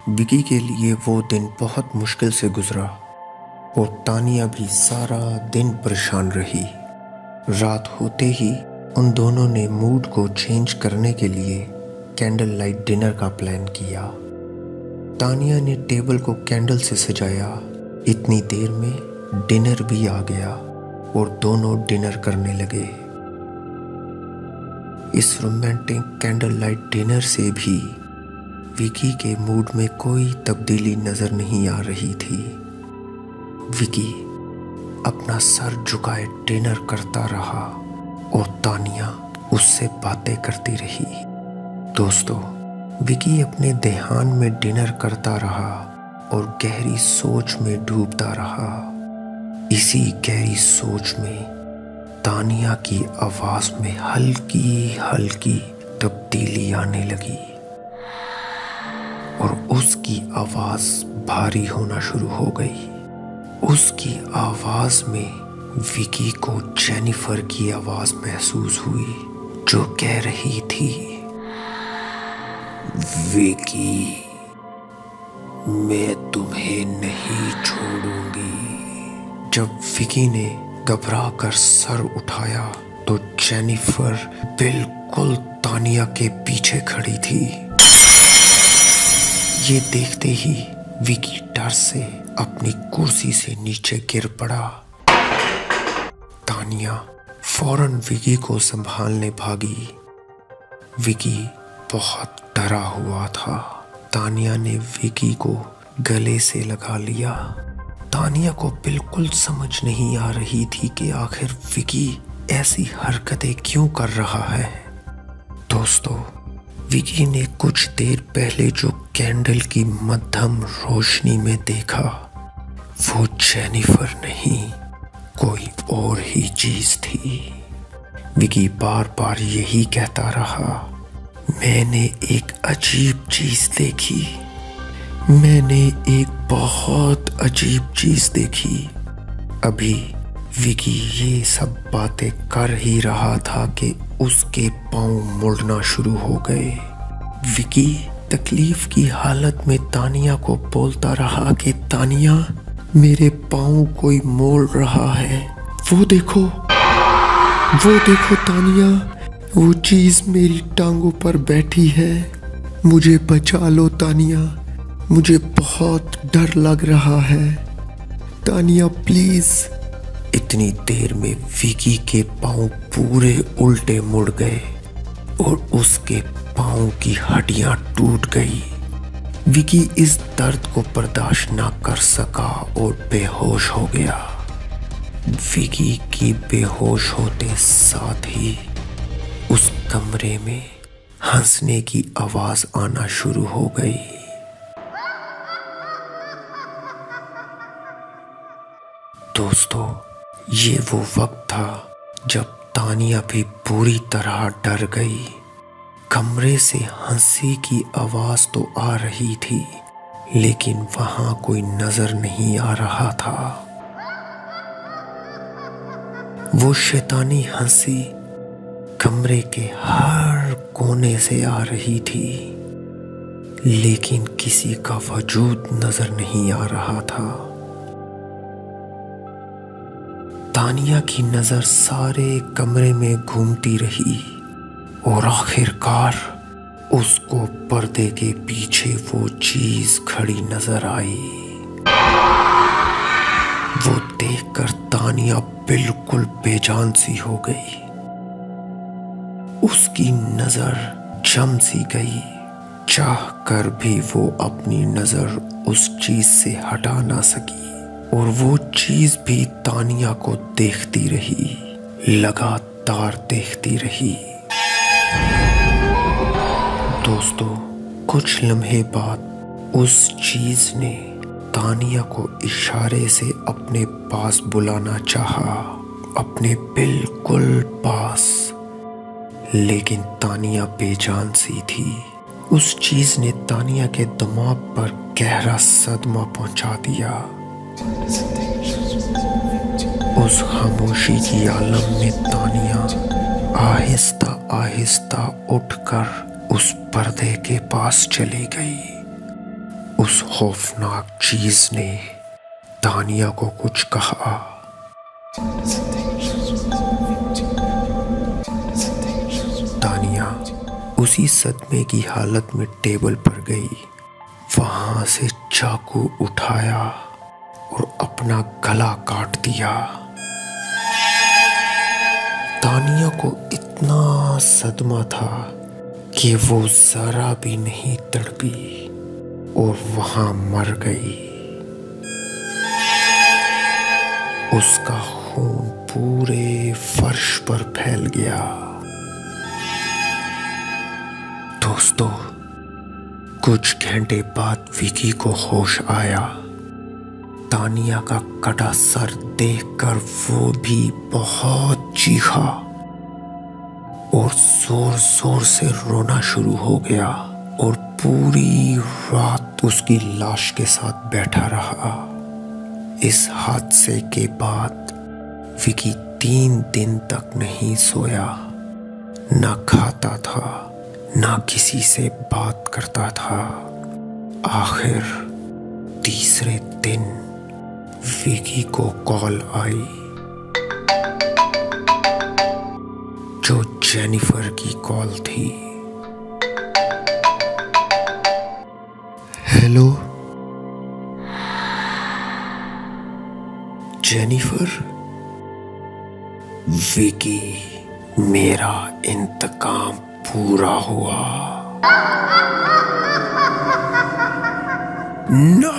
विकी के लिए वो दिन बहुत मुश्किल से गुजरा और तानिया भी सारा दिन परेशान रही। रात होते ही उन दोनों ने मूड को चेंज करने के लिए कैंडल लाइट डिनर का प्लान किया। तानिया ने टेबल को कैंडल से सजाया। इतनी देर में डिनर भी आ गया और दोनों डिनर करने लगे। इस रोमांटिक कैंडल लाइट डिनर से भी विकी के मूड में कोई तब्दीली नजर नहीं आ रही थी। विकी अपना सर झुकाए डिनर करता रहा और तानिया उससे बातें करती रही। दोस्तों, विकी अपने ध्यान में डिनर करता रहा और गहरी सोच में डूबता रहा। इसी गहरी सोच में तानिया की आवाज में हल्की हल्की तब्दीली आने लगी और उसकी आवाज भारी होना शुरू हो गई। उसकी आवाज में विकी को जेनिफर की आवाज महसूस हुई, जो कह रही थी, विकी, मैं तुम्हें नहीं छोड़ूंगी। जब विकी ने घबरा कर सर उठाया तो जेनिफर बिल्कुल तानिया के पीछे खड़ी थी। ये देखते ही विकी डर से अपनी कुर्सी से नीचे गिर पड़ा। तानिया फौरन विकी को संभालने भागी। विकी बहुत डरा हुआ था। तानिया ने विकी को गले से लगा लिया। तानिया को बिल्कुल समझ नहीं आ रही थी कि आखिर विकी ऐसी हरकतें क्यों कर रहा है। दोस्तों, विकी ने कुछ देर पहले जो कैंडल की मध्यम रोशनी में देखा, वो जेनिफर नहीं, कोई और ही चीज थी। विकी बार बार यही कहता रहा, मैंने एक अजीब चीज देखी, मैंने एक बहुत अजीब चीज देखी। अभी विकी ये सब बातें कर ही रहा था कि उसके पांव मुड़ना शुरू हो गए। विकी तकलीफ की हालत में तानिया को बोलता रहा कि तानिया, मेरे पांव कोई मोड़ रहा है। वो देखो तानिया, वो चीज मेरी टांगों पर बैठी है। मुझे बचा लो तानिया, मुझे बहुत डर लग रहा है। तानिया प्लीज। इतनी देर में विकी के पांव पूरे उल्टे मुड़ गए और उसके पांव की हड्डियां टूट गई। विकी इस दर्द को बर्दाश्त ना कर सका और बेहोश हो गया। विकी की बेहोश होते साथ ही उस कमरे में हंसने की आवाज आना शुरू हो गई। दोस्तों, ये वो वक्त था जब तानिया भी पूरी तरह डर गई। कमरे से हंसी की आवाज तो आ रही थी, लेकिन वहां कोई नजर नहीं आ रहा था। वो शैतानी हंसी कमरे के हर कोने से आ रही थी, लेकिन किसी का वजूद नजर नहीं आ रहा था। तानिया की नजर सारे कमरे में घूमती रही और आखिरकार उसको पर्दे के पीछे वो चीज खड़ी नजर आई। वो देखकर तानिया बिल्कुल बेजान सी हो गई। उसकी नजर जम सी गई। चाह कर भी वो अपनी नजर उस चीज से हटा ना सकी और वो चीज भी तानिया को देखती रही, लगातार देखती रही। दोस्तों, कुछ लम्हे बाद उस चीज ने तानिया को इशारे से अपने पास बुलाना चाहा, अपने बिल्कुल पास, लेकिन तानिया बेजान सी थी। उस चीज ने तानिया के दिमाग पर गहरा सदमा पहुंचा दिया। उस खामोशी की आलम में तानिया आहिस्ता आहिस्ता उठकर उस पर्दे के पास चली गई। उस खौफनाक चीज ने तानिया को कुछ कहा। तानिया उसी सदमे की हालत में टेबल पर गई, वहां से चाकू उठाया और अपना गला काट दिया। तानिया को इतना सदमा था कि वो जरा भी नहीं तड़पी और वहां मर गई। उसका खून पूरे फर्श पर फैल गया। दोस्तों, कुछ घंटे बाद विकी को होश आया। तानिया का कटा सर देखकर वो भी बहुत चीखा और जोर जोर से रोना शुरू हो गया और पूरी रात उसकी लाश के साथ बैठा रहा। इस हादसे के बाद विकी 3 दिन तक नहीं सोया, ना खाता था, ना किसी से बात करता था। आखिर तीसरे दिन विकी को कॉल आई, जो जेनिफर की कॉल थी। हेलो जेनिफर, विकी, मेरा इंतकाम पूरा हुआ। No!